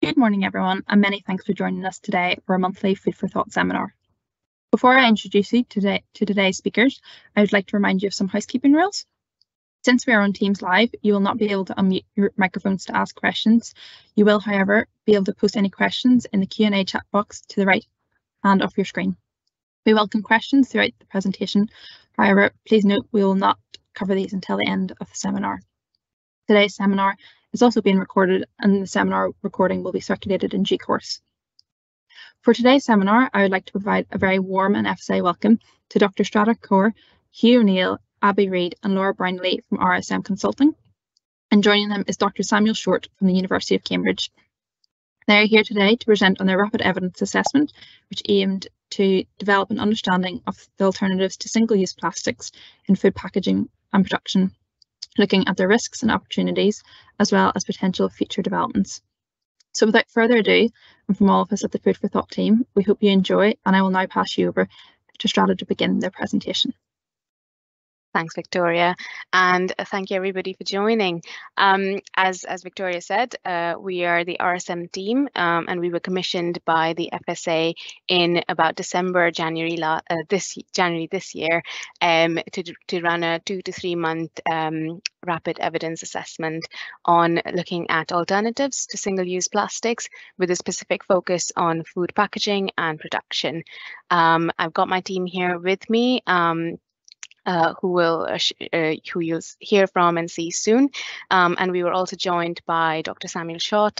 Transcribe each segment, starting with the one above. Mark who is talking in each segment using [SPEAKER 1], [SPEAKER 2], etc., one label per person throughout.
[SPEAKER 1] Good morning, everyone, and many thanks for joining us today for a monthly Food for Thought seminar. Before I introduce you to today's speakers, I would like to remind you of some housekeeping rules. Since we are on Teams Live, you will not be able to unmute your microphones to ask questions. You will, however, be able to post any questions in the Q&A chat box to the right hand of your screen. We welcome questions throughout the presentation. However, please note we will not cover these until the end of the seminar. Today's seminar is also being recorded, and the seminar recording will be circulated in due course. For today's seminar, I would like to provide a very warm and FSA welcome to Dr. Shraddha Kaur, Hugh O'Neill, Abby Reid and Laura Brownlee from RSM Consulting. And joining them is Dr. Samuel Short from the University of Cambridge. They are here today to present on their rapid evidence assessment, which aimed to develop an understanding of the alternatives to single-use plastics in food packaging and production, looking at their risks and opportunities, as well as potential future developments. So without further ado, and from all of us at the Food for Thought team, we hope you enjoy, and I will now pass you over to Shraddha to begin their presentation.
[SPEAKER 2] Thanks, Victoria, and thank you everybody for joining. As Victoria said, we are the RSM team, and we were commissioned by the FSA in about January this year, to run a 2 to 3 month rapid evidence assessment on looking at alternatives to single-use plastics with a specific focus on food packaging and production. I've got my team here with me. Who you'll hear from and see soon. And we were also joined by Dr. Samuel Short,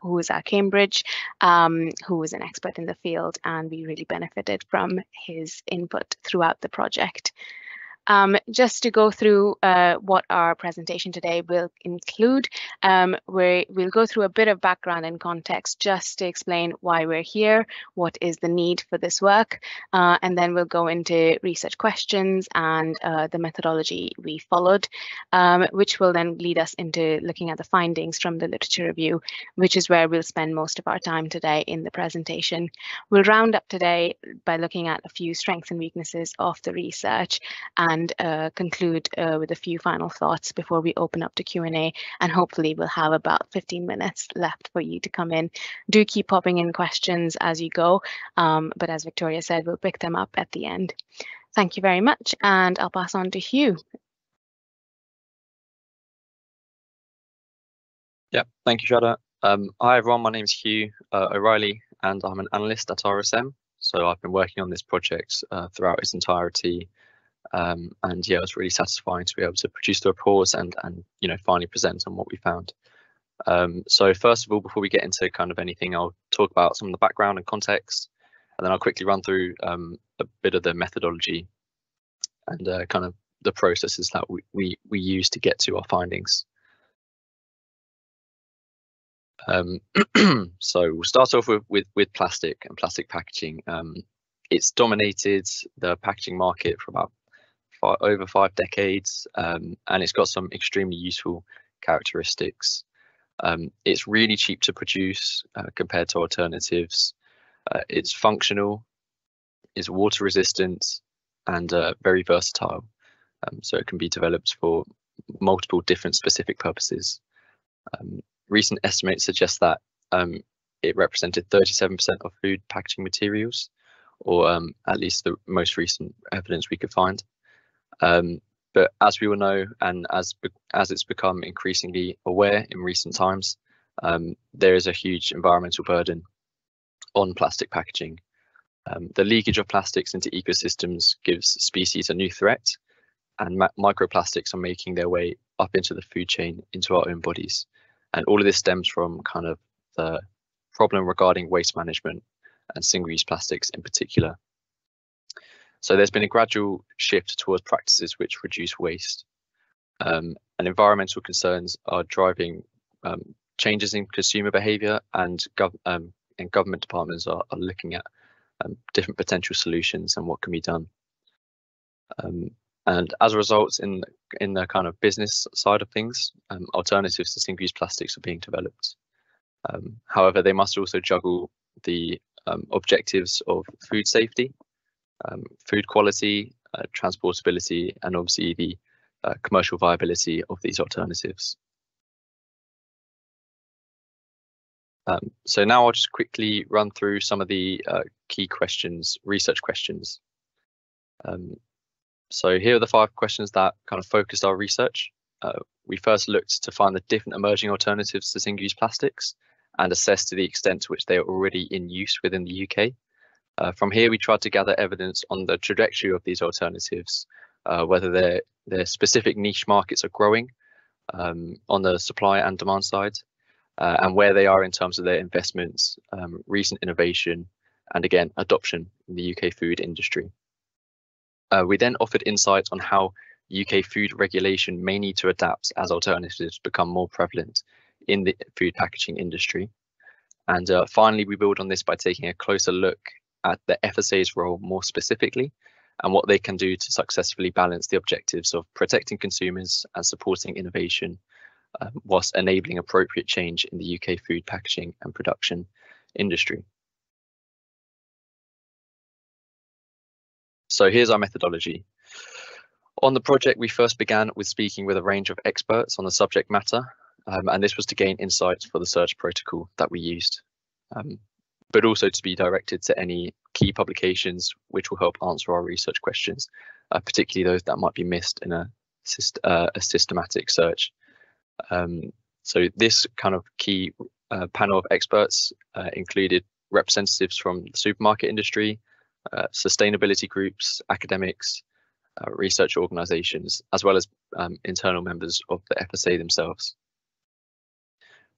[SPEAKER 2] who is at Cambridge, who is an expert in the field, and we really benefited from his input throughout the project. Just to go through what our presentation today will include, we'll go through a bit of background and context just to explain why we're here, what is the need for this work, and then we'll go into research questions and the methodology we followed, which will then lead us into looking at the findings from the literature review, which is where we'll spend most of our time today in the presentation. We'll round up today by looking at a few strengths and weaknesses of the research, and conclude with a few final thoughts before we open up to Q&A, and hopefully we'll have about 15 minutes left for you to come in. Do keep popping in questions as you go, but as Victoria said, we'll pick them up at the end. Thank you very much, and I'll pass on to Hugh.
[SPEAKER 3] Yeah, thank you, Shraddha. Hi everyone, my name is Hugh O'Reilly, and I'm an analyst at RSM. So I've been working on this project throughout its entirety. And yeah, it was really satisfying to be able to produce the reports and finally present on what we found. So first of all, before we get into kind of anything, I'll talk about some of the background and context, and then I'll quickly run through a bit of the methodology and kind of the processes that we use to get to our findings. So we'll start off with plastic and plastic packaging. It's dominated the packaging market for about over 5 decades, and it's got some extremely useful characteristics. It's really cheap to produce compared to alternatives. It's functional, it's water resistant, and very versatile. So it can be developed for multiple different specific purposes. Recent estimates suggest that it represented 37% of food packaging materials, or at least the most recent evidence we could find. But as we all know, and as it's become increasingly aware in recent times, there is a huge environmental burden on plastic packaging. The leakage of plastics into ecosystems gives species a new threat, and microplastics are making their way up into the food chain, into our own bodies. And all of this stems from kind of the problem regarding waste management and single-use plastics in particular. So there's been a gradual shift towards practices which reduce waste, and environmental concerns are driving changes in consumer behaviour, and government departments are looking at different potential solutions and what can be done. And as a result, in the kind of business side of things, alternatives to single-use plastics are being developed. However, they must also juggle the objectives of food safety, food quality, transportability, and obviously the commercial viability of these alternatives. So now I'll just quickly run through some of the key questions, research questions. So here are the 5 questions that kind of focused our research. We first looked to find the different emerging alternatives to single-use plastics and assess to the extent to which they are already in use within the UK. From here, we tried to gather evidence on the trajectory of these alternatives, whether their specific niche markets are growing on the supply and demand side, and where they are in terms of their investments, recent innovation, and again, adoption in the UK food industry. We then offered insight on how UK food regulation may need to adapt as alternatives become more prevalent in the food packaging industry. And finally, we build on this by taking a closer look at the FSA's role more specifically and what they can do to successfully balance the objectives of protecting consumers and supporting innovation whilst enabling appropriate change in the UK food packaging and production industry. So here's our methodology. On the project, we first began with speaking with a range of experts on the subject matter, and this was to gain insights for the search protocol that we used, but also to be directed to any key publications which will help answer our research questions, particularly those that might be missed in a systematic search. So this kind of key panel of experts included representatives from the supermarket industry, sustainability groups, academics, research organisations, as well as internal members of the FSA themselves.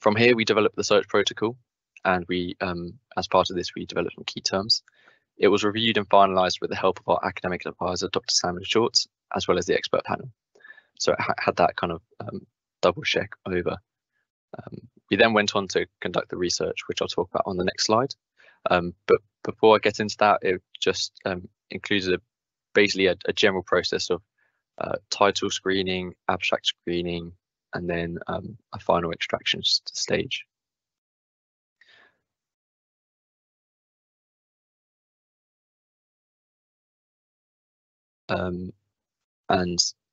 [SPEAKER 3] From here, we developed the search protocol, and we, as part of this, we developed some key terms. It was reviewed and finalised with the help of our academic advisor, Dr. Simon Short, as well as the expert panel. So it had that kind of double check over. We then went on to conduct the research, which I'll talk about on the next slide. But before I get into that, it just included basically a general process of title screening, abstract screening, and then a final extraction stage. And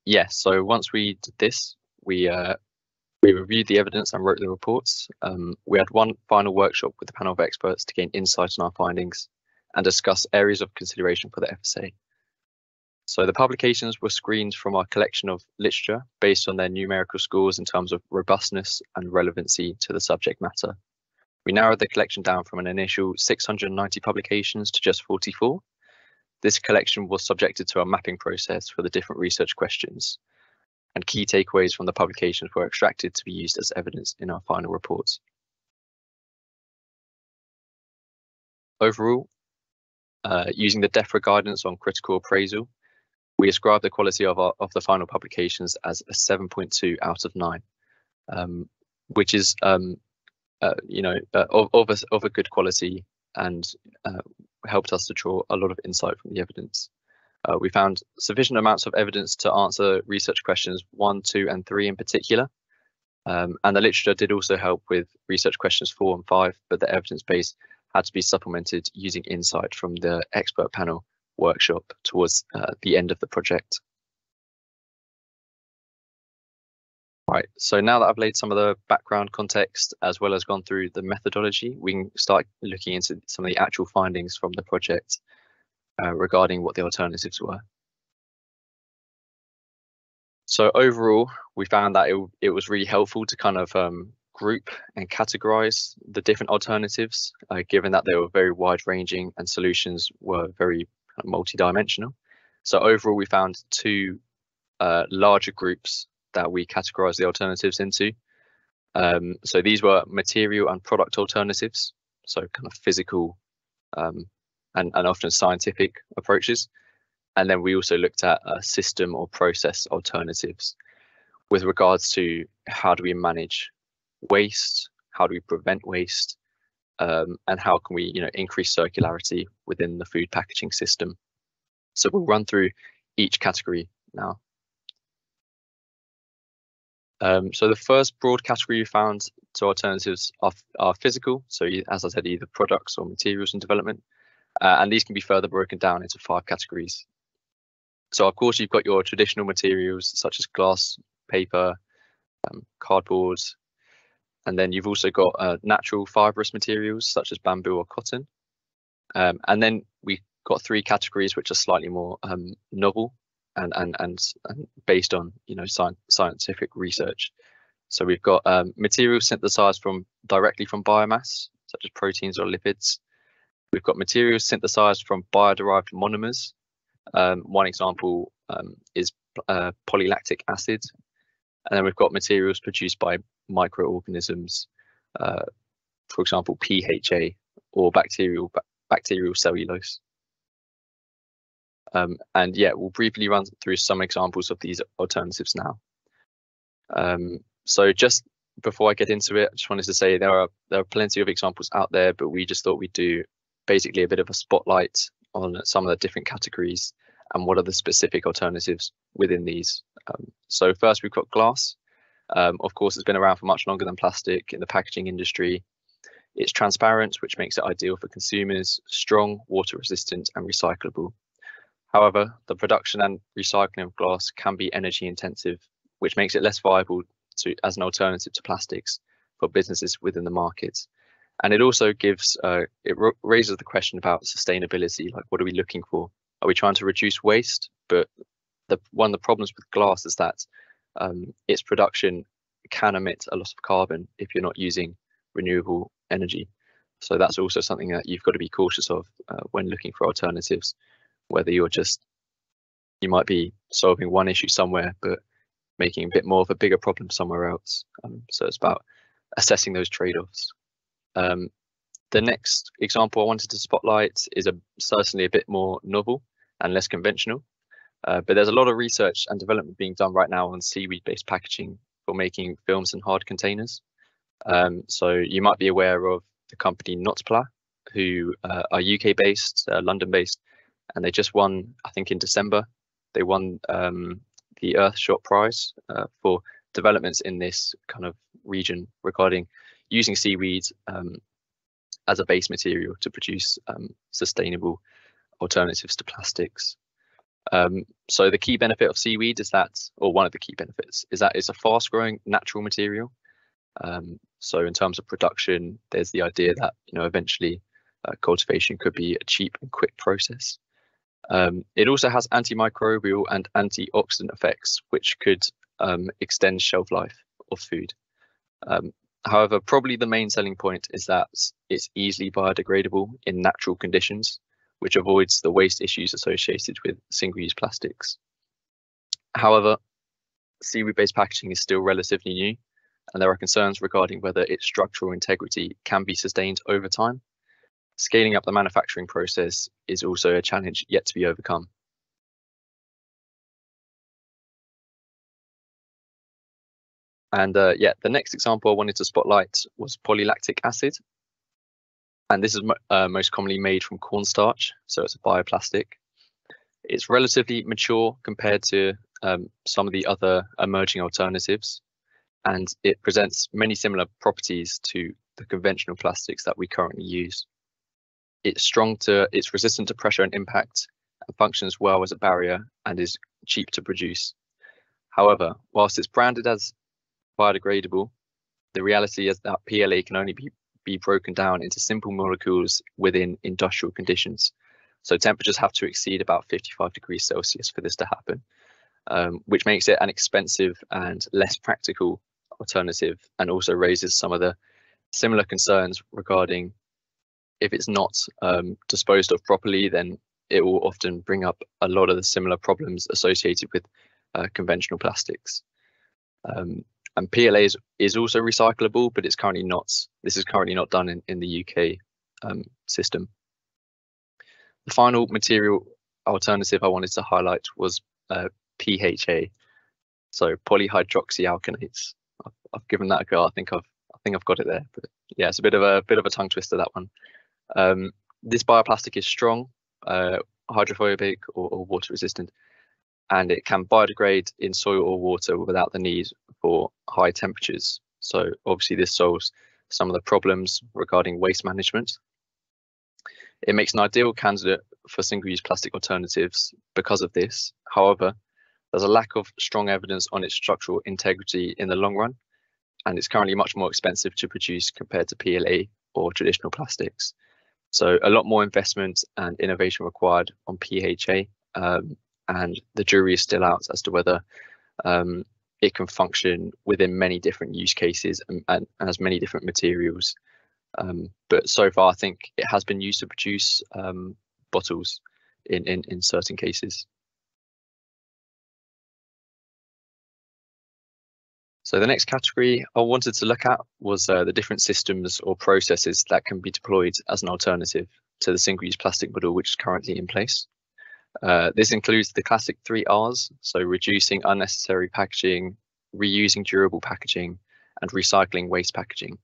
[SPEAKER 3] yeah, so once we did this, we reviewed the evidence and wrote the reports. We had one final workshop with the panel of experts to gain insight on our findings and discuss areas of consideration for the FSA. So the publications were screened from our collection of literature based on their numerical scores in terms of robustness and relevancy to the subject matter. We narrowed the collection down from an initial 690 publications to just 44. This collection was subjected to a mapping process for the different research questions, and key takeaways from the publications were extracted to be used as evidence in our final reports. Overall, using the DEFRA guidance on critical appraisal, we ascribe the quality of the final publications as a 7.2 out of 9, which is of a good quality and helped us to draw a lot of insight from the evidence. We found sufficient amounts of evidence to answer research questions 1, 2, and 3 in particular. And the literature did also help with research questions 4 and 5, but the evidence base had to be supplemented using insight from the expert panel workshop towards the end of the project. Right, so now that I've laid some of the background context as well as gone through the methodology, we can start looking into some of the actual findings from the project regarding what the alternatives were. So overall, we found that it was really helpful to kind of group and categorize the different alternatives, given that they were very wide-ranging and solutions were very multi-dimensional. So overall, we found 2 larger groups that we categorized the alternatives into. So these were material and product alternatives, so kind of physical and often scientific approaches. And then we also looked at system or process alternatives with regards to how do we manage waste, how do we prevent waste, and how can we increase circularity within the food packaging system. So we'll run through each category now. So the first broad category we found to alternatives are physical, so as I said, either products or materials in development, and these can be further broken down into 5 categories. So of course you've got your traditional materials such as glass, paper, cardboard, And then you've also got natural fibrous materials such as bamboo or cotton. And then we've got 3 categories which are slightly more novel and based on scientific research. So we've got materials synthesized directly from biomass, such as proteins or lipids. We've got materials synthesized from bioderived monomers. One example is polylactic acid. And then we've got materials produced by microorganisms, for example, PHA or bacterial cellulose. And yeah, we'll briefly run through some examples of these alternatives now. So just before I get into it, I just wanted to say there are plenty of examples out there, but we just thought we'd do basically a bit of a spotlight on some of the different categories and what are the specific alternatives within these. So first we've got glass. Of course, it's been around for much longer than plastic in the packaging industry. It's transparent, which makes it ideal for consumers, strong, water resistant and recyclable. However, the production and recycling of glass can be energy intensive, which makes it less viable as an alternative to plastics for businesses within the market. And it also raises the question about sustainability, like what are we looking for? Are we trying to reduce waste? But one of the problems with glass is that its production can emit a lot of carbon if you're not using renewable energy. So that's also something that you've got to be cautious of when looking for alternatives, whether you might be solving one issue somewhere, but making a bit more of a bigger problem somewhere else. So it's about assessing those trade-offs. The next example I wanted to spotlight is certainly a bit more novel and less conventional, but there's a lot of research and development being done right now on seaweed-based packaging for making films and hard containers. So you might be aware of the company Notpla, who are UK-based, London-based, and they just won, I think in December, they won the Earthshot Prize for developments in this kind of region regarding using seaweed as a base material to produce sustainable alternatives to plastics. So the key benefit of seaweed is that, or one of the key benefits, is that it's a fast-growing natural material. So in terms of production, there's the idea that eventually cultivation could be a cheap and quick process. It also has antimicrobial and antioxidant effects, which could extend shelf life of food. However, probably the main selling point is that it's easily biodegradable in natural conditions, which avoids the waste issues associated with single-use plastics. However, seaweed-based packaging is still relatively new, and there are concerns regarding whether its structural integrity can be sustained over time. Scaling up the manufacturing process is also a challenge yet to be overcome. And yeah, the next example I wanted to spotlight was polylactic acid. And this is most commonly made from cornstarch, so it's a bioplastic. It's relatively mature compared to some of the other emerging alternatives, and it presents many similar properties to the conventional plastics that we currently use. It's resistant to pressure and impact, and functions well as a barrier and is cheap to produce. However, whilst it's branded as biodegradable, the reality is that PLA can only be broken down into simple molecules within industrial conditions. So temperatures have to exceed about 55 degrees Celsius for this to happen, which makes it an expensive and less practical alternative, and also raises some of the similar concerns regarding if it's not disposed of properly, then it will often bring up a lot of the similar problems associated with conventional plastics. And PLA is also recyclable, but it's currently not. This is currently not done in the UK system. The final material alternative I wanted to highlight was PHA, so polyhydroxyalkanates. I've given that a go. I think I've got it there, but yeah, it's a bit of a tongue twister, that one. This bioplastic is strong, hydrophobic or water resistant, and it can biodegrade in soil or water without the need for high temperatures. So obviously this solves some of the problems regarding waste management. It makes an ideal candidate for single-use plastic alternatives because of this. However, there's a lack of strong evidence on its structural integrity in the long run, and it's currently much more expensive to produce compared to PLA or traditional plastics. So a lot more investment and innovation required on PHA, and the jury is still out as to whether it can function within many different use cases and has many different materials. But so far, I think it has been used to produce bottles in certain cases. So the next category I wanted to look at was the different systems or processes that can be deployed as an alternative to the single-use plastic model which is currently in place. This includes the classic 3 Rs, so reducing unnecessary packaging, reusing durable packaging, and recycling waste packaging.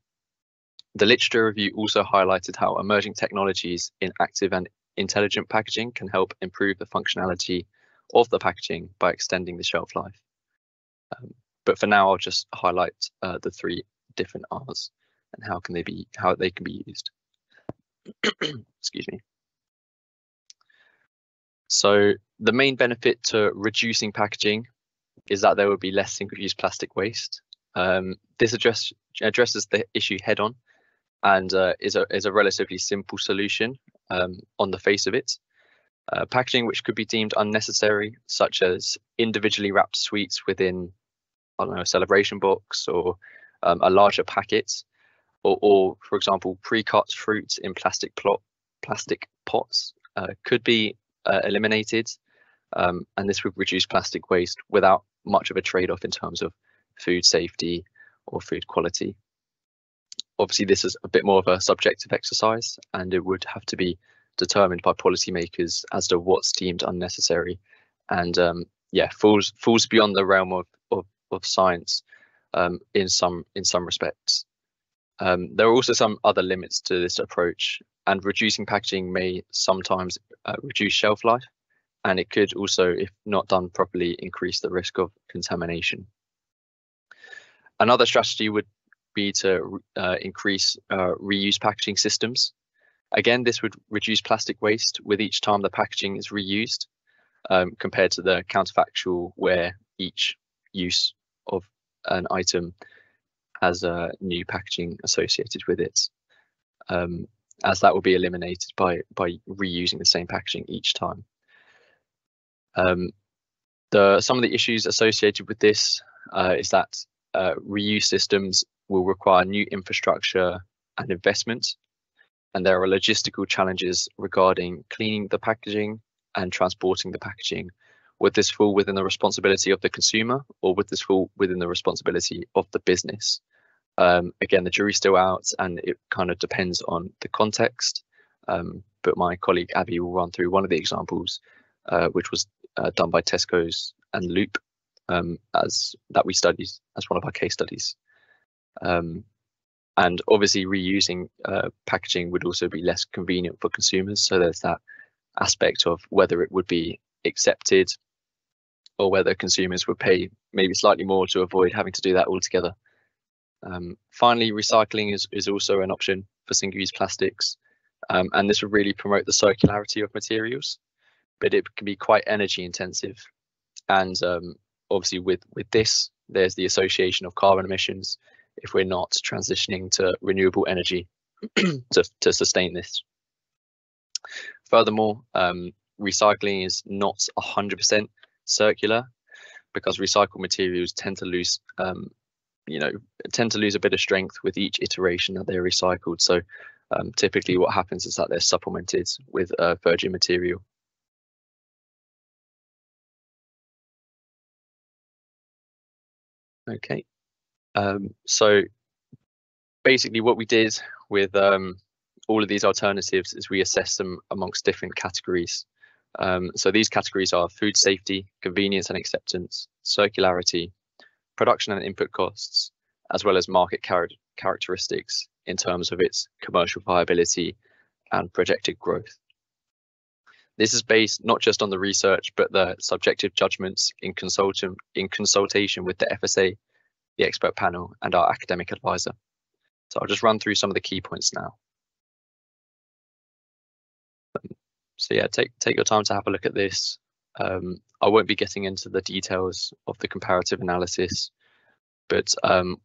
[SPEAKER 3] The literature review also highlighted how emerging technologies in active and intelligent packaging can help improve the functionality of the packaging by extending the shelf life. But for now, I'll just highlight the 3 different Rs and how they can be used. Excuse me. So the main benefit to reducing packaging is that there will be less single-use plastic waste. This addresses the issue head-on and is a relatively simple solution on the face of it. Packaging which could be deemed unnecessary, such as individually wrapped sweets within, I don't know, a celebration box or a larger packet, or for example, pre-cut fruit in plastic pots could be eliminated, and this would reduce plastic waste without much of a trade-off in terms of food safety or food quality. Obviously, this is a bit more of a subjective exercise, and it would have to be determined by policymakers as to what's deemed unnecessary, and yeah, falls beyond the realm of science in some respects. There are also some other limits to this approach, and reducing packaging may sometimes reduce shelf life, and it could also, if not done properly, increase the risk of contamination. Another strategy would be to increase reuse packaging systems. Again, this would reduce plastic waste with each time the packaging is reused, compared to the counterfactual where each use of an item has new packaging associated with it, as that will be eliminated by reusing the same packaging each time. Some of the issues associated with this is that reuse systems will require new infrastructure and investment, and there are logistical challenges regarding cleaning the packaging and transporting the packaging. Would this fall within the responsibility of the consumer, or would this fall within the responsibility of the business? Again, the jury's still out, and it kind of depends on the context. But my colleague Abby will run through one of the examples, which was done by Tesco's and Loop, as that we studied as one of our case studies. And obviously, reusing packaging would also be less convenient for consumers. So there's that aspect of whether it would be accepted, or whether consumers would pay maybe slightly more to avoid having to do that altogether. Finally, recycling is also an option for single-use plastics, and this would really promote the circularity of materials, but it can be quite energy intensive. And obviously with this, there's the association of carbon emissions if we're not transitioning to renewable energy to sustain this. Furthermore, recycling is not 100% circular, because recycled materials tend to lose a bit of strength with each iteration that they're recycled. So typically what happens is that they're supplemented with virgin material. Okay, so basically what we did with all of these alternatives is we assessed them amongst different categories. So these categories are food safety, convenience and acceptance, circularity, production and input costs, as well as market characteristics in terms of its commercial viability and projected growth. This is based not just on the research, but the subjective judgments in consultation with the FSA, the expert panel, and our academic advisor. So I'll just run through some of the key points now. So yeah, take your time to have a look at this. I won't be getting into the details of the comparative analysis, But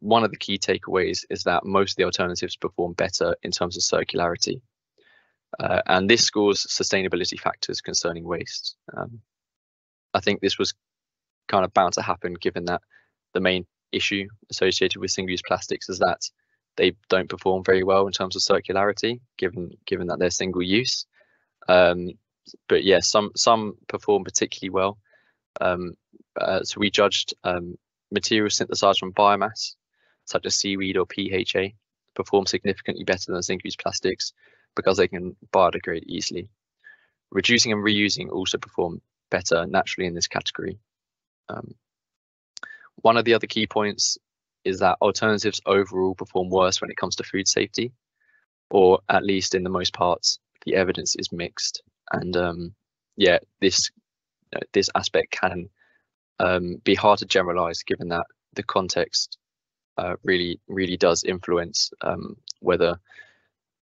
[SPEAKER 3] one of the key takeaways is that most of the alternatives perform better in terms of circularity. And this scores sustainability factors concerning waste. I think this was kind of bound to happen, given that the main issue associated with single-use plastics is that they don't perform very well in terms of circularity, given that they're single-use. But yeah, some perform particularly well. So we judged materials synthesized from biomass, such as seaweed or PHA, perform significantly better than single-use plastics because they can biodegrade easily. Reducing and reusing also perform better naturally in this category. One of the other key points is that alternatives overall perform worse when it comes to food safety, or at least in the most parts, the evidence is mixed. And yeah, this aspect can be hard to generalize, given that the context really does influence whether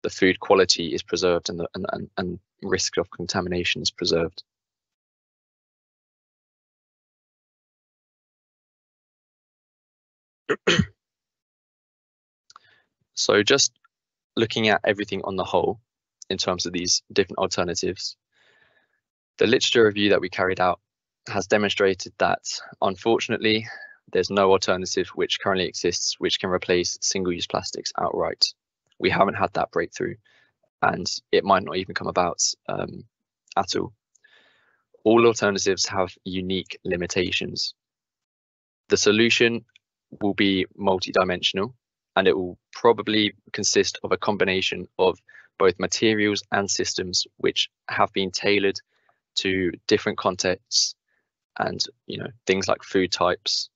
[SPEAKER 3] the food quality is preserved and risk of contamination is preserved. So just looking at everything on the whole in terms of these different alternatives, the literature review that we carried out has demonstrated that, unfortunately, there's no alternative which currently exists which can replace single-use plastics outright. We haven't had that breakthrough, and it might not even come about at all. All alternatives have unique limitations. The solution will be multidimensional, and it will probably consist of a combination of both materials and systems which have been tailored to different contexts and things like food types.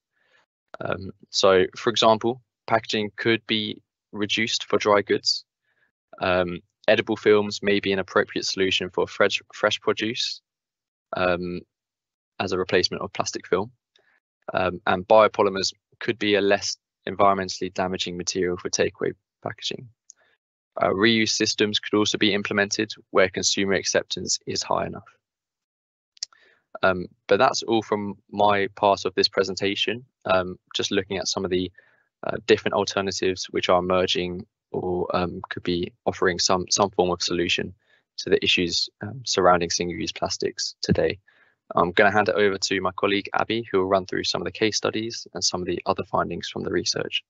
[SPEAKER 3] So, for example, packaging could be reduced for dry goods. Edible films may be an appropriate solution for fresh produce as a replacement of plastic film. And biopolymers could be a less environmentally damaging material for takeaway packaging. Reuse systems could also be implemented where consumer acceptance is high enough. But that's all from my part of this presentation, just looking at some of the different alternatives which are emerging or could be offering some form of solution to the issues surrounding single-use plastics today. I'm going to hand it over to my colleague Abby, who will run through some of the case studies and some of the other findings from the research.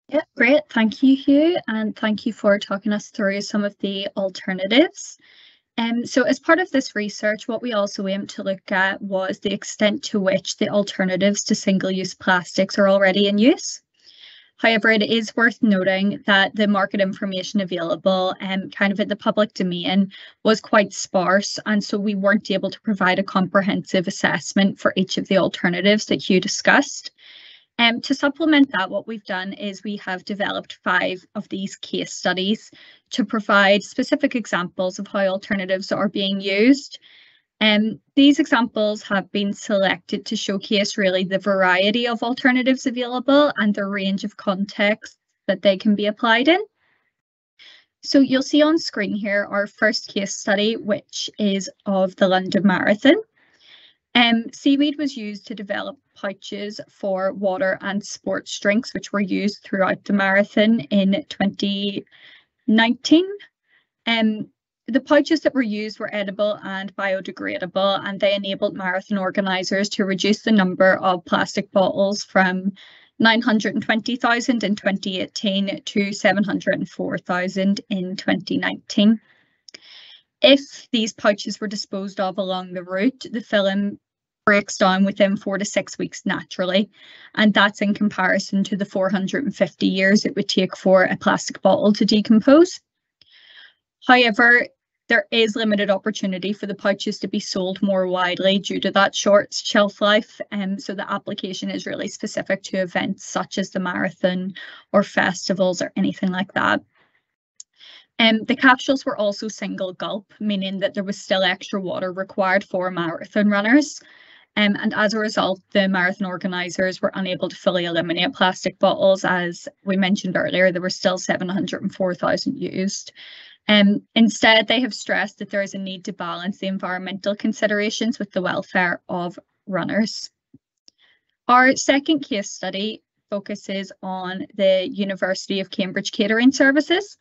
[SPEAKER 1] Yeah, great. Thank you, Hugh, and thank you for talking us through some of the alternatives. So as part of this research, what we also aimed to look at was the extent to which the alternatives to single-use plastics are already in use. However, it is worth noting that the market information available kind of in the public domain was quite sparse, and so we weren't able to provide a comprehensive assessment for each of the alternatives that Hugh discussed. To supplement that, what we've done is we have developed 5 of these case studies to provide specific examples of how alternatives are being used. These examples have been selected to showcase really the variety of alternatives available and the range of contexts that they can be applied in. So you'll see on screen here our first case study, which is of the London Marathon. Seaweed was used to develop pouches for water and sports drinks, which were used throughout the marathon in 2019. The pouches that were used were edible and biodegradable, and they enabled marathon organisers to reduce the number of plastic bottles from 920,000 in 2018 to 704,000 in 2019. If these pouches were disposed of along the route, the film breaks down within 4 to 6 weeks naturally, and that's in comparison to the 450 years it would take for a plastic bottle to decompose. However, there is limited opportunity for the pouches to be sold more widely due to that short shelf life, so the application is really specific to events such as the marathon or festivals or anything like that. The capsules were also single gulp, meaning that there was still extra water required for marathon runners. And as a result, the marathon organisers were unable to fully eliminate plastic bottles. As we mentioned earlier, there were still 704,000 used. Instead, they have stressed that there is a need to balance the environmental considerations with the welfare of runners. Our second case study focuses on the University of Cambridge catering services,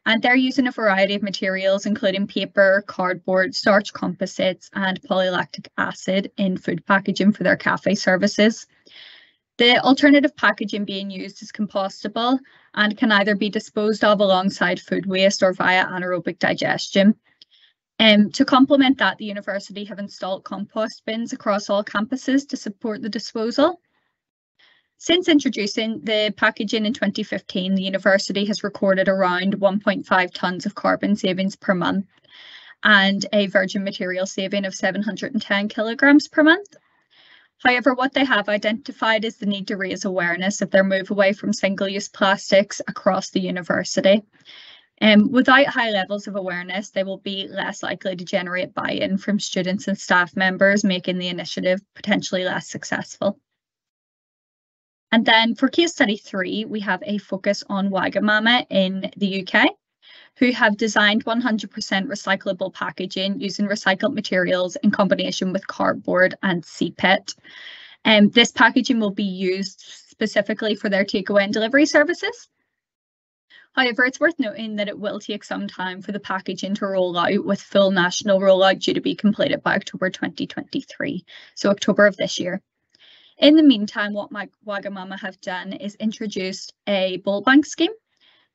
[SPEAKER 1] and they're using a variety of materials including paper, cardboard, starch composites and polylactic acid in food packaging for their cafe services. The alternative packaging being used is compostable and can either be disposed of alongside food waste or via anaerobic digestion. To complement that, the university have installed compost bins across all campuses to support the disposal. Since introducing the packaging in 2015, the university has recorded around 1.5 tonnes of carbon savings per month and a virgin material saving of 710 kilograms per month. However, what they have identified is the need to raise awareness of their move away from single-use plastics across the university. Without high levels of awareness, they will be less likely to generate buy-in from students and staff members, making the initiative potentially less successful. And then for case study 3, we have a focus on Wagamama in the UK, who have designed 100% recyclable packaging using recycled materials in combination with cardboard and CPET. This packaging will be used specifically for their takeaway and delivery services. However, it's worth noting that it will take some time for the packaging to roll out, with full national rollout due to be completed by October 2023, so October of this year. In the meantime, what Wagamama have done is introduced a bowl bank scheme.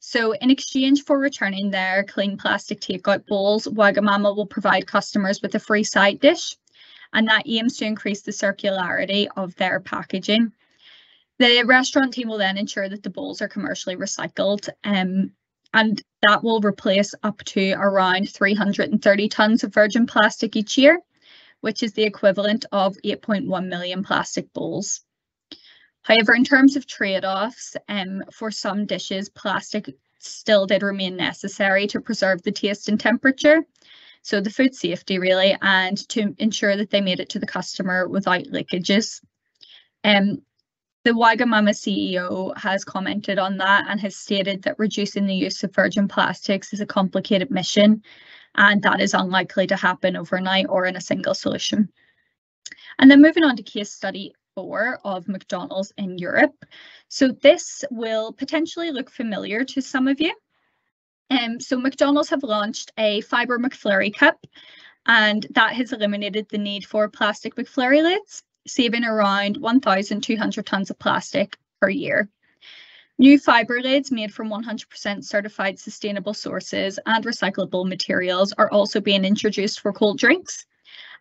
[SPEAKER 1] So in exchange for returning their clean plastic takeout bowls, Wagamama will provide customers with a free side dish, and that aims to increase the circularity of their packaging. The restaurant team will then ensure that the bowls are commercially recycled, and that will replace up to around 330 tonnes of virgin plastic each year, which is the equivalent of 8.1 million plastic bowls. However, in terms of trade-offs, for some dishes, plastic still did remain necessary to preserve the taste and temperature, so the food safety really, and to ensure that they made it to the customer without leakages. The Wagamama CEO has commented on that and has stated that reducing the use of virgin plastics is a complicated mission, and that is unlikely to happen overnight or in a single solution. And then moving on to case study 4 of McDonald's in Europe. So this will potentially look familiar to some of you. So McDonald's have launched a fibre McFlurry cup, and that has eliminated the need for plastic McFlurry lids, saving around 1,200 tonnes of plastic per year. New fibre lids made from 100% certified sustainable sources and recyclable materials are also being introduced for cold drinks.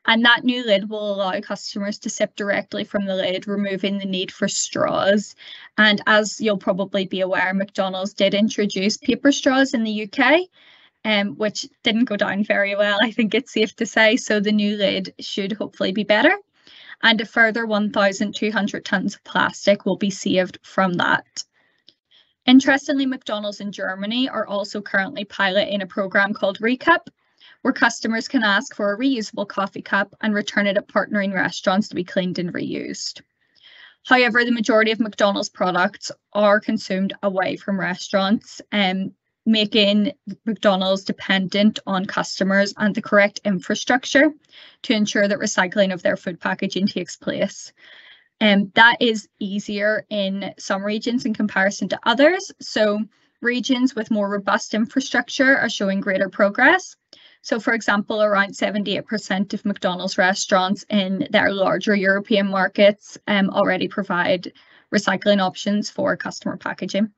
[SPEAKER 1] And that new lid will allow customers to sip directly from the lid, removing the need for straws. And as you'll probably be aware, McDonald's did introduce paper straws in the UK, which didn't go down very well, I think it's safe to say. So the new lid should hopefully be better. And a further 1,200 tonnes of plastic will be saved from that. Interestingly, McDonald's in Germany are also currently piloting a programme called Recup, where customers can ask for a reusable coffee cup and return it at partnering restaurants to be cleaned and reused. However, the majority of McDonald's products are consumed away from restaurants, making McDonald's dependent on customers and the correct infrastructure to ensure that recycling of their food packaging takes place. That is easier in some regions in comparison to others. So regions with more robust infrastructure are showing greater progress. So for example, around 78% of McDonald's restaurants in their larger European markets already provide recycling options for customer packaging.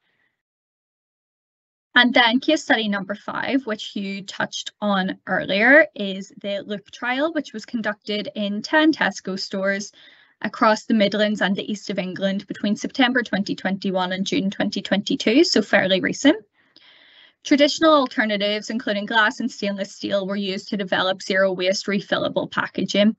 [SPEAKER 1] And then case study number 5, which you touched on earlier, is the Loop trial, which was conducted in 10 Tesco stores across the Midlands and the East of England between September 2021 and June 2022, so fairly recent. Traditional alternatives, including glass and stainless steel, were used to develop zero waste refillable packaging.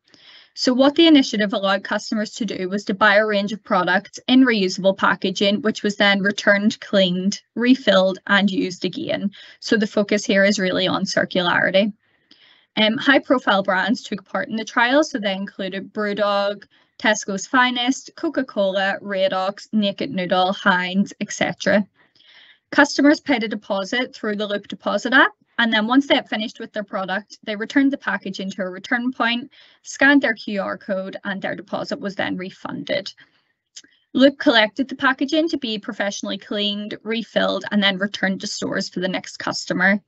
[SPEAKER 1] So what the initiative allowed customers to do was to buy a range of products in reusable packaging, which was then returned, cleaned, refilled and used again. So the focus here is really on circularity. High-profile brands took part in the trial, so they included Brewdog, Tesco's Finest, Coca-Cola, Redox, Naked Noodle, Heinz, etc. Customers paid a deposit through the Loop deposit app, and then once they had finished with their product, they returned the package into a return point, scanned their QR code, and their deposit was then refunded. Loop collected the packaging to be professionally cleaned, refilled, and then returned to stores for the next customer.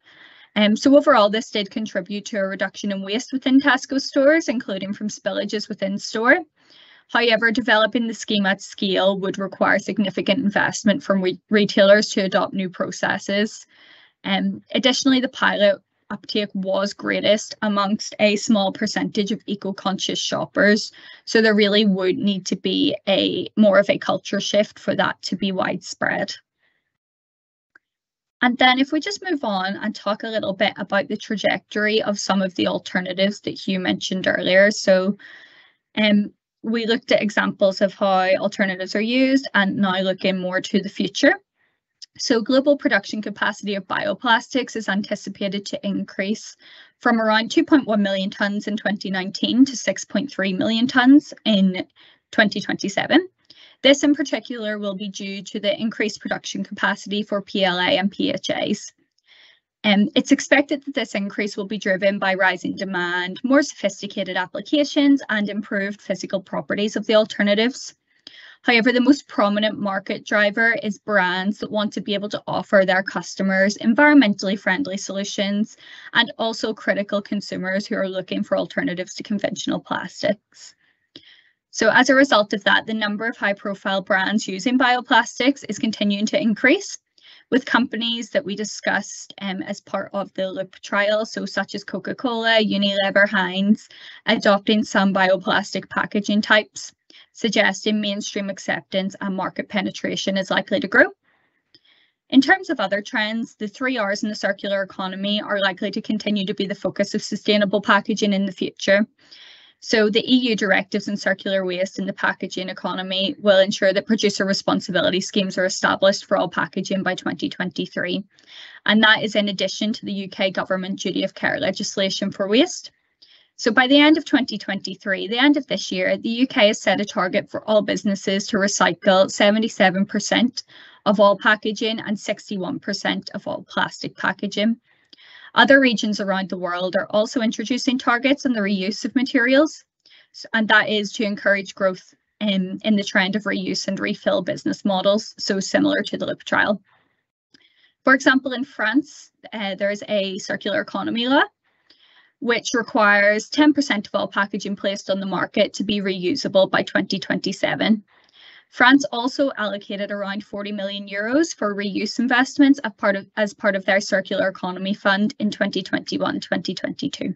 [SPEAKER 1] So overall, this did contribute to a reduction in waste within Tesco stores, including from spillages within store. However, developing the scheme at scale would require significant investment from retailers to adopt new processes. Additionally, the pilot uptake was greatest amongst a small percentage of eco-conscious shoppers. So there really would need to be more of a culture shift for that to be widespread. And then if we just move on and talk a little bit about the trajectory of some of the alternatives that Hugh mentioned earlier. So we looked at examples of how alternatives are used and now looking more to the future. So global production capacity of bioplastics is anticipated to increase from around 2.1 million tonnes in 2019 to 6.3 million tonnes in 2027. This in particular will be due to the increased production capacity for PLA and PHAs. It's expected that this increase will be driven by rising demand, more sophisticated applications, and improved physical properties of the alternatives. However, the most prominent market driver is brands that want to be able to offer their customers environmentally friendly solutions, and also critical consumers who are looking for alternatives to conventional plastics. So as a result of that, the number of high-profile brands using bioplastics is continuing to increase, with companies that we discussed as part of the Loop trial, so such as Coca-Cola, Unilever, Heinz, adopting some bioplastic packaging types, suggesting mainstream acceptance and market penetration is likely to grow. In terms of other trends, the 3 Rs in the circular economy are likely to continue to be the focus of sustainable packaging in the future. So the EU directives on circular waste in the packaging economy will ensure that producer responsibility schemes are established for all packaging by 2023. And that is in addition to the UK government duty of care legislation for waste. So by the end of 2023, the end of this year, the UK has set a target for all businesses to recycle 77% of all packaging and 61% of all plastic packaging. Other regions around the world are also introducing targets on the reuse of materials, and that is to encourage growth in the trend of reuse and refill business models, so similar to the Loop trial. For example, in France, there is a circular economy law, which requires 10% of all packaging placed on the market to be reusable by 2027. France also allocated around 40 million euros for reuse investments as part of their circular economy fund in 2021-2022.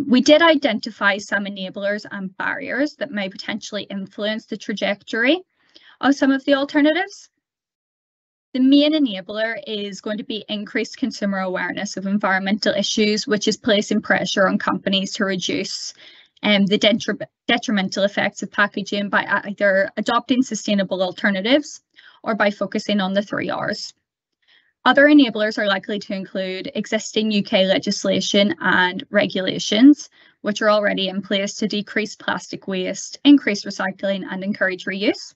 [SPEAKER 1] We did identify some enablers and barriers that may potentially influence the trajectory of some of the alternatives. The main enabler is going to be increased consumer awareness of environmental issues, which is placing pressure on companies to reduce the detrimental effects of packaging by either adopting sustainable alternatives or by focusing on the 3 Rs. Other enablers are likely to include existing UK legislation and regulations, which are already in place to decrease plastic waste, increase recycling, and encourage reuse.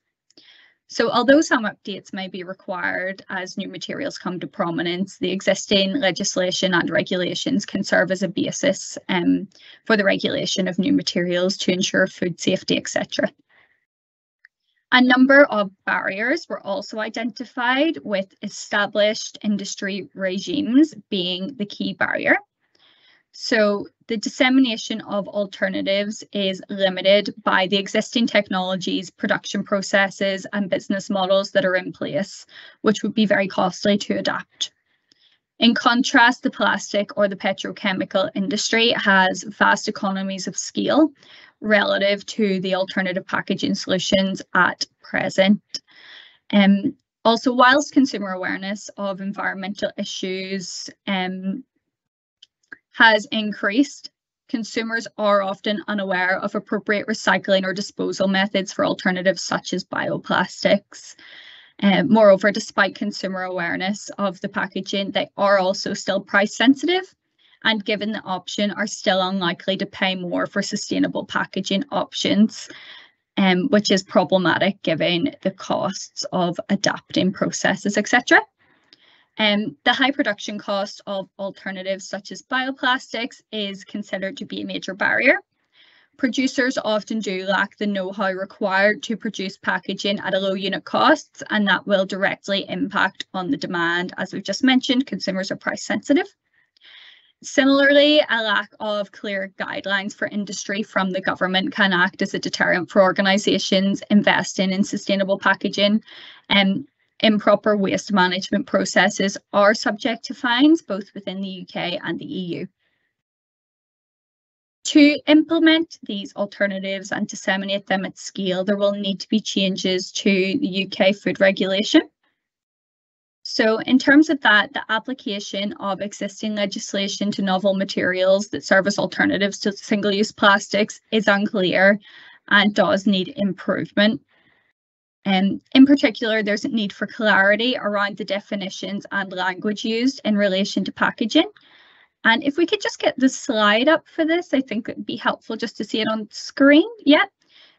[SPEAKER 1] So although some updates may be required as new materials come to prominence, the existing legislation and regulations can serve as a basis for the regulation of new materials to ensure food safety, etc. A number of barriers were also identified, with established industry regimes being the key barrier. So the dissemination of alternatives is limited by the existing technologies, production processes, and business models that are in place, which would be very costly to adapt. In contrast, the plastic or the petrochemical industry has vast economies of scale relative to the alternative packaging solutions at present. Also, whilst consumer awareness of environmental issues has increased, consumers are often unaware of appropriate recycling or disposal methods for alternatives such as bioplastics. Moreover, despite consumer awareness of the packaging, they are also still price sensitive, and given the option, are still unlikely to pay more for sustainable packaging options, which is problematic given the costs of adapting processes, etc. The high production cost of alternatives such as bioplastics is considered to be a major barrier. producers often do lack the know-how required to produce packaging at a low unit costs, and that will directly impact on the demand. As we've just mentioned, consumers are price sensitive. Similarly, a lack of clear guidelines for industry from the government can act as a deterrent for organisations investing in sustainable packaging. Improper waste management processes are subject to fines, both within the UK and the EU. To implement these alternatives and disseminate them at scale, there will need to be changes to the UK food regulation. So in terms of that, the application of existing legislation to novel materials that serve as alternatives to single-use plastics is unclear and does need improvement. In particular, there's a need for clarity around the definitions and language used in relation to packaging. And if we could just get the slide up for this, I think it would be helpful just to see it on screen. Yeah.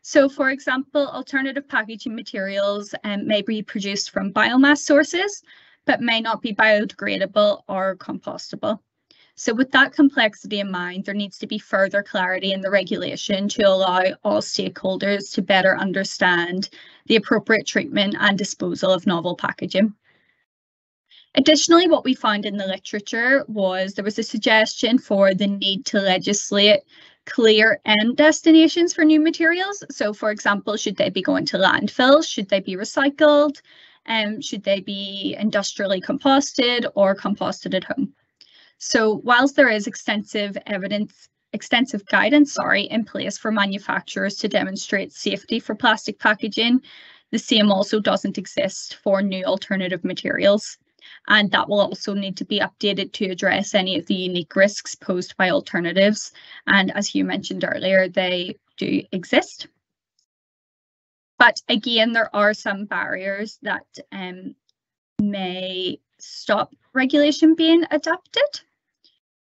[SPEAKER 1] So, for example, alternative packaging materials may be produced from biomass sources, but may not be biodegradable or compostable. So with that complexity in mind, there needs to be further clarity in the regulation to allow all stakeholders to better understand the appropriate treatment and disposal of novel packaging. Additionally, what we found in the literature was there was a suggestion for the need to legislate clear end destinations for new materials. So, for example, should they be going to landfills? Should they be recycled? Should they be industrially composted or composted at home? So, whilst there is extensive guidance, in place for manufacturers to demonstrate safety for plastic packaging, the same also doesn't exist for new alternative materials. And that will also need to be updated to address any of the unique risks posed by alternatives. And as you mentioned earlier, they do exist. But again, there are some barriers that may stop regulation being adopted.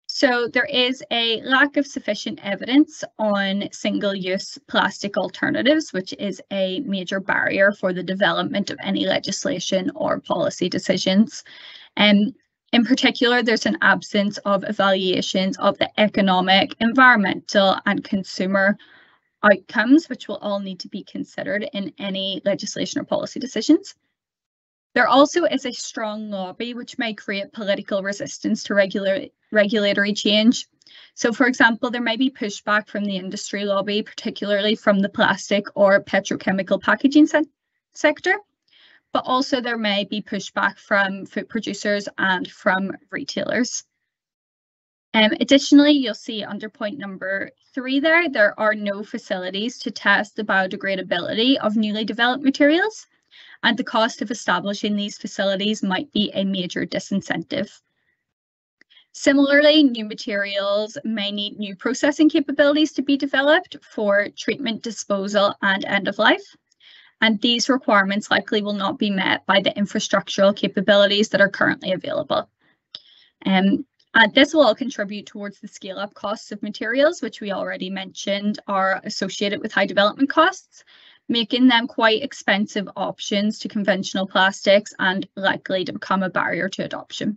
[SPEAKER 1] So there is a lack of sufficient evidence on single-use plastic alternatives, which is a major barrier for the development of any legislation or policy decisions. In particular, there's an absence of evaluations of the economic, environmental, and consumer outcomes, which will all need to be considered in any legislation or policy decisions. There also is a strong lobby which may create political resistance to regulatory change. So, for example, there may be pushback from the industry lobby, particularly from the plastic or petrochemical packaging sector, but also there may be pushback from food producers and from retailers. Additionally, you'll see under point number 3 there are no facilities to test the biodegradability of newly developed materials, and the cost of establishing these facilities might be a major disincentive. Similarly, new materials may need new processing capabilities to be developed for treatment, disposal, and end of life. And these requirements likely will not be met by the infrastructural capabilities that are currently available. This will all contribute towards the scale-up costs of materials, which we already mentioned are associated with high development costs, making them quite expensive options to conventional plastics and likely to become a barrier to adoption.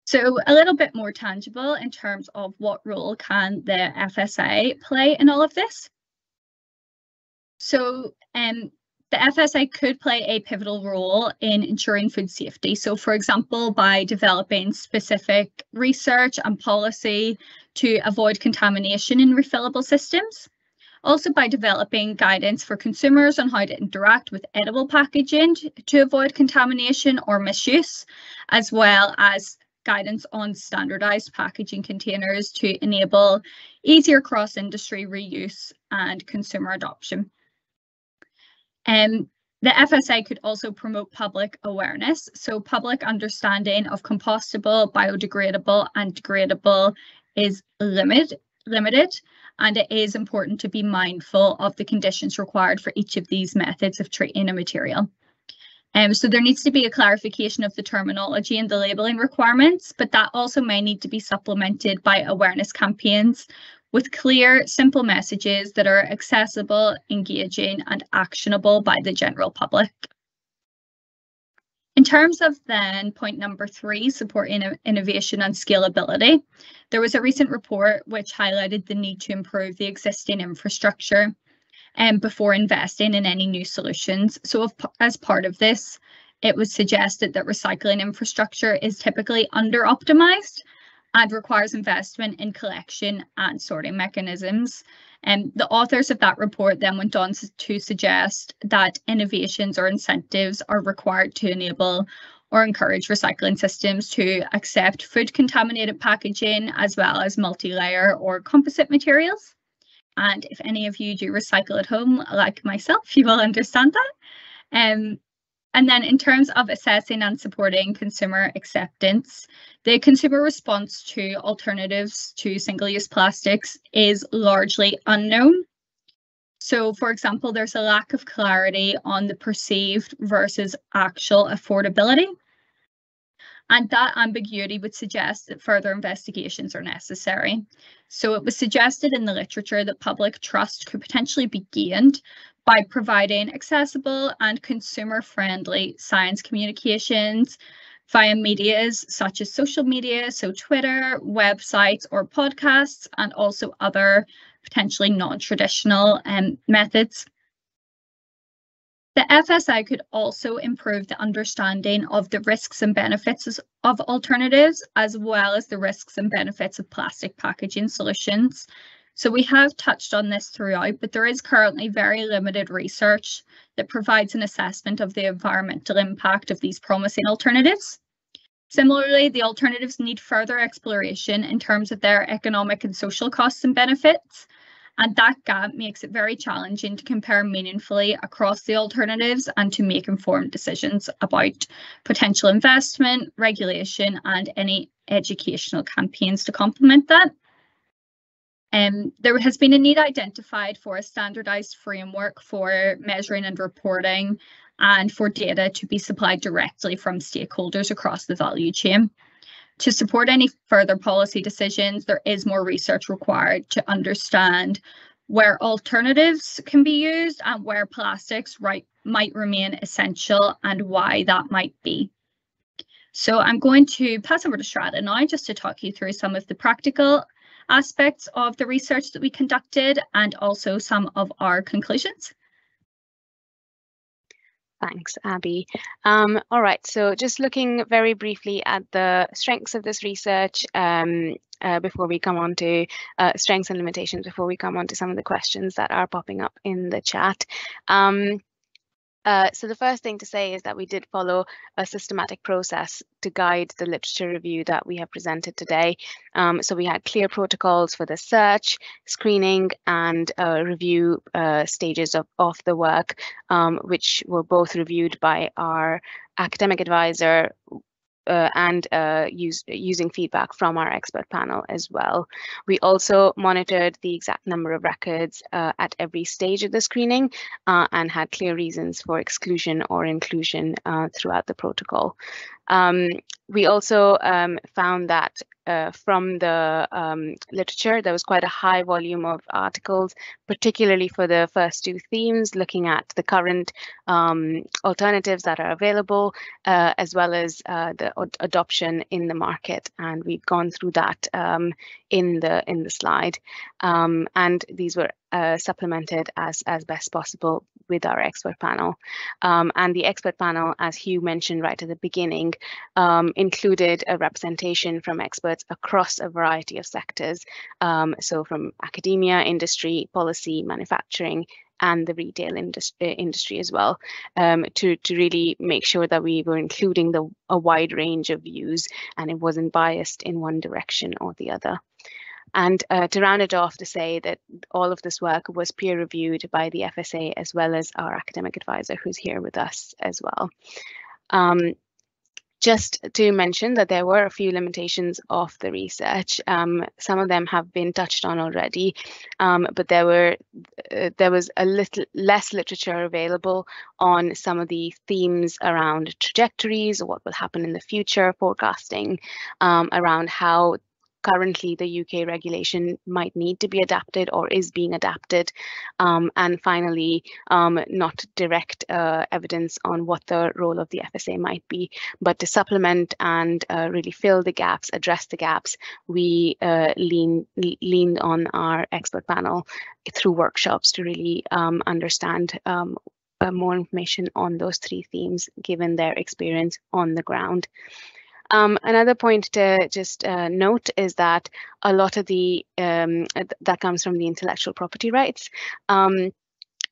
[SPEAKER 1] So a little bit more tangible in terms of what role can the FSA play in all of this. So the FSA could play a pivotal role in ensuring food safety. So, for example, by developing specific research and policy to avoid contamination in refillable systems. Also by developing guidance for consumers on how to interact with edible packaging to avoid contamination or misuse, as well as guidance on standardised packaging containers to enable easier cross-industry reuse and consumer adoption. The FSA could also promote public awareness, so public understanding of compostable, biodegradable and degradable is limited, and it is important to be mindful of the conditions required for each of these methods of treating a material. So there needs to be a clarification of the terminology and the labelling requirements, but that also may need to be supplemented by awareness campaigns with clear, simple messages that are accessible, engaging, and actionable by the general public. In terms of then point number 3, supporting innovation and scalability, there was a recent report which highlighted the need to improve the existing infrastructure before investing in any new solutions. So as part of this, it was suggested that recycling infrastructure is typically under-optimized and requires investment in collection and sorting mechanisms. And the authors of that report then went on to suggest that innovations or incentives are required to enable or encourage recycling systems to accept food contaminated packaging as well as multi-layer or composite materials. And if any of you do recycle at home, like myself, you will understand that. And then in terms of assessing and supporting consumer acceptance, the consumer response to alternatives to single-use plastics is largely unknown. So, for example, there's a lack of clarity on the perceived versus actual affordability. And that ambiguity would suggest that further investigations are necessary. So it was suggested in the literature that public trust could potentially be gained by providing accessible and consumer-friendly science communications via medias such as social media, so Twitter, websites or podcasts, and also other potentially non-traditional methods. The FSI could also improve the understanding of the risks and benefits of alternatives, as well as the risks and benefits of plastic packaging solutions. So we have touched on this throughout, but there is currently very limited research that provides an assessment of the environmental impact of these promising alternatives. Similarly, the alternatives need further exploration in terms of their economic and social costs and benefits. And that gap makes it very challenging to compare meaningfully across the alternatives and to make informed decisions about potential investment, regulation, and any educational campaigns to complement that. There has been a need identified for a standardized framework for measuring and reporting and for data to be supplied directly from stakeholders across the value chain. To support any further policy decisions, there is more research required to understand where alternatives can be used and where plastics might remain essential and why that might be. So I'm going to pass over to Shraddha now just to talk you through some of the practical aspects of the research that we conducted and also some of our conclusions.
[SPEAKER 2] Thanks, Abby. All right, so just looking very briefly at the strengths of this research before we come on to strengths and limitations, before we come on to some of the questions that are popping up in the chat. So the first thing to say is that we did follow a systematic process to guide the literature review that we have presented today. So we had clear protocols for the search, screening, and review stages of the work, which were both reviewed by our academic advisor and using feedback from our expert panel as well. We also monitored the exact number of records at every stage of the screening and had clear reasons for exclusion or inclusion throughout the protocol. We also found that from the literature, there was quite a high volume of articles, particularly for the first two themes, looking at the current alternatives that are available, as well as the adoption in the market. And we've gone through that in the slide. And these were supplemented as best possible with our expert panel. And the expert panel, as Hugh mentioned right at the beginning, included a representation from experts across a variety of sectors. So from academia, industry, policy, manufacturing, and the retail industry as well, to really make sure that we were including a wide range of views and it wasn't biased in one direction or the other. And to round it off, to say that all of this work was peer reviewed by the FSA as well as our academic advisor who's here with us as well. Just to mention that there were a few limitations of the research. Some of them have been touched on already, but there was a little less literature available on some of the themes around trajectories, what will happen in the future, forecasting, around how currently the UK regulation might need to be adapted or is being adapted. And finally, not direct evidence on what the role of the FSA might be, but to supplement and really fill the gaps, address the gaps, we leaned on our expert panel through workshops to really understand more information on those three themes, given their experience on the ground. Another point to just note is that a lot of the that comes from the intellectual property rights.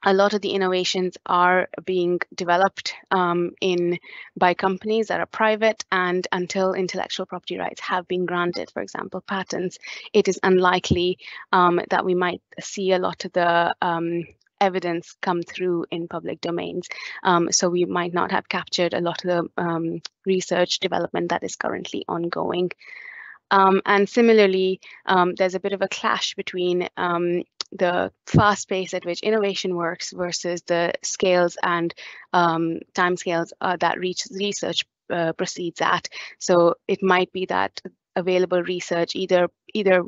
[SPEAKER 2] A lot of the innovations are being developed by companies that are private, and until intellectual property rights have been granted, for example, patents, it is unlikely that we might see a lot of the evidence come through in public domains. So we might not have captured a lot of the research development that is currently ongoing. And similarly, there's a bit of a clash between the fast pace at which innovation works versus the scales and timescales that research proceeds at. So it might be that available research, either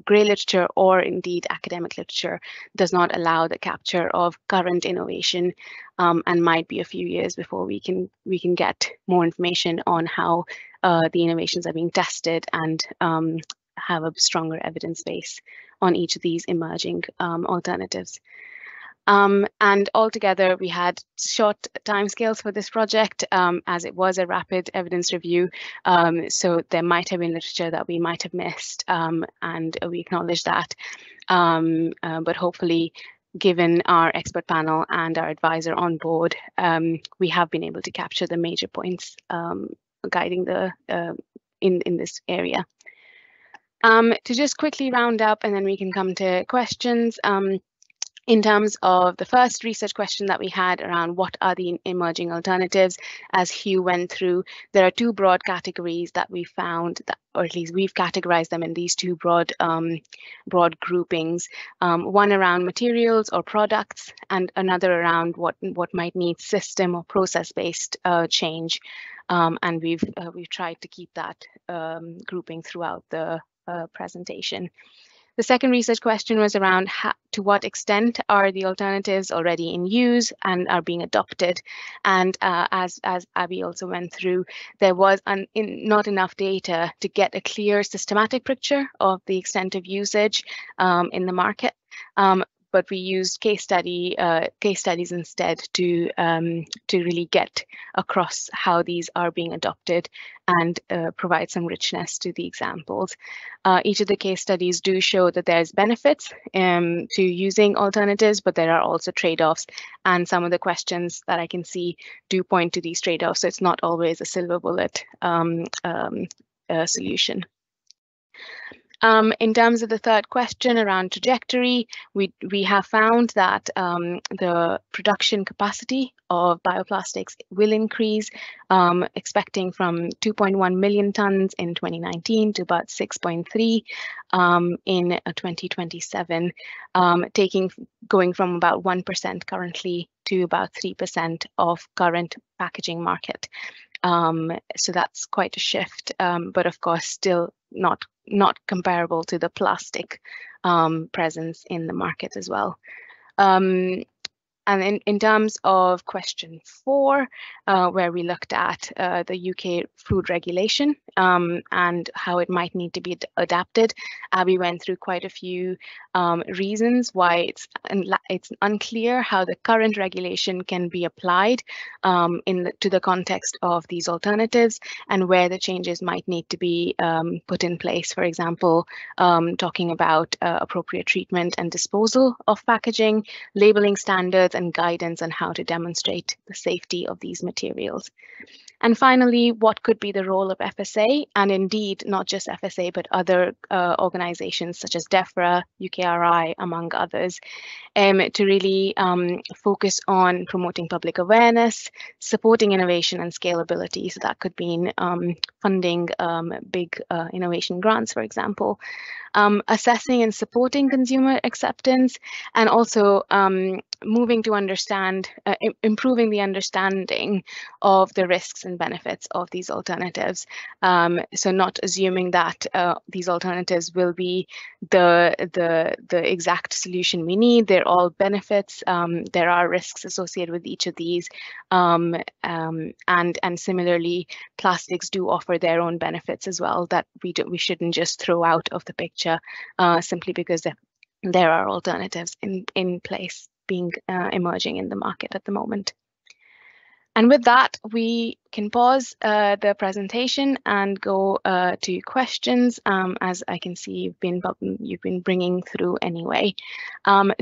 [SPEAKER 2] grey literature or indeed academic literature, does not allow the capture of current innovation, and might be a few years before we can get more information on how the innovations are being tested and have a stronger evidence base on each of these emerging alternatives. And altogether, we had short timescales for this project, as it was a rapid evidence review. So there might have been literature that we might have missed, and we acknowledge that. But hopefully, given our expert panel and our advisor on board, we have been able to capture the major points guiding the in this area. To just quickly round up, and then we can come to questions. In terms of the first research question that we had around what are the emerging alternatives, as Hugh went through, there are two broad categories that we found, that, or at least we've categorized them in these two broad groupings. One around materials or products, and another around what might need system or process-based change. And we've tried to keep that grouping throughout the presentation. The second research question was around to what extent are the alternatives already in use and are being adopted. And as Abby also went through, there was not enough data to get a clear systematic picture of the extent of usage in the market. But we used case studies instead to really get across how these are being adopted and provide some richness to the examples. Each of the case studies do show that there's benefits to using alternatives, but there are also trade-offs, and some of the questions that I can see do point to these trade-offs. So it's not always a silver bullet solution. In terms of the third question around trajectory, we have found that the production capacity of bioplastics will increase, expecting from 2.1 million tons in 2019 to about 6.3 in 2027, going from about 1% currently to about 3% of current packaging market. So that's quite a shift, but of course still not comparable to the plastic presence in the market as well. And in terms of question 4, where we looked at the UK food regulation and how it might need to be adapted, Abby went through quite a few reasons why it's unclear how the current regulation can be applied to the context of these alternatives, and where the changes might need to be put in place. For example, talking about appropriate treatment and disposal of packaging, labeling standards, and guidance on how to demonstrate the safety of these materials. And finally, what could be the role of FSA, and indeed not just FSA, but other organizations such as DEFRA, UKRI, among others, to really focus on promoting public awareness, supporting innovation and scalability. So that could mean funding big innovation grants, for example, assessing and supporting consumer acceptance, and also moving to understand, improving the understanding of the risks and benefits of these alternatives. So not assuming that these alternatives will be the exact solution we need. They're all benefits. There are risks associated with each of these, and similarly, plastics do offer their own benefits as well that we shouldn't just throw out of the picture simply because there are alternatives in place being emerging in the market at the moment. And with that, we can pause the presentation and go to questions, as I can see you've been bringing through anyway.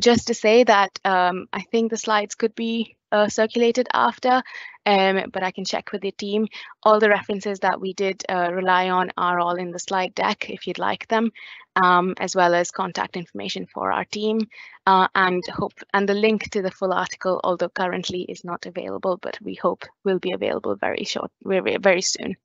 [SPEAKER 2] Just to say that I think the slides could be circulated after, but I can check with the team. All the references that we did rely on are all in the slide deck if you'd like them, as well as contact information for our team, and the link to the full article, although currently is not available, but we hope will be available very soon.